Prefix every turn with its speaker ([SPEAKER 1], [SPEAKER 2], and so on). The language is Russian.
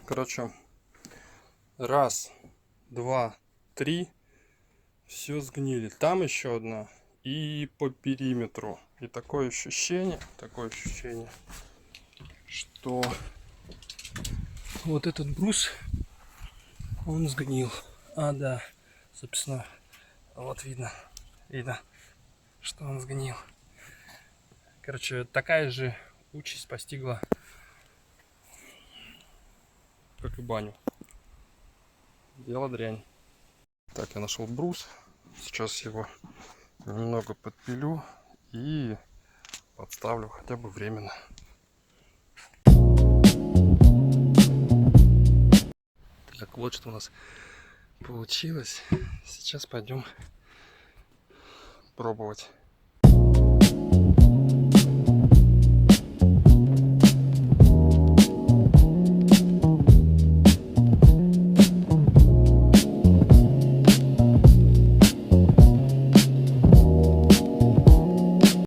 [SPEAKER 1] Короче, раз, два, три, все сгнили. Там еще одна и по периметру. И такое ощущение, что вот этот брус, он сгнил. А, да, собственно, вот видно, что он сгнил. Короче, такая же участь постигла, как и баню. Дело дрянь. Так, я нашел брус. Сейчас его немного подпилю и подставлю хотя бы временно. Так, вот что у нас получилось. Сейчас пойдем пробовать.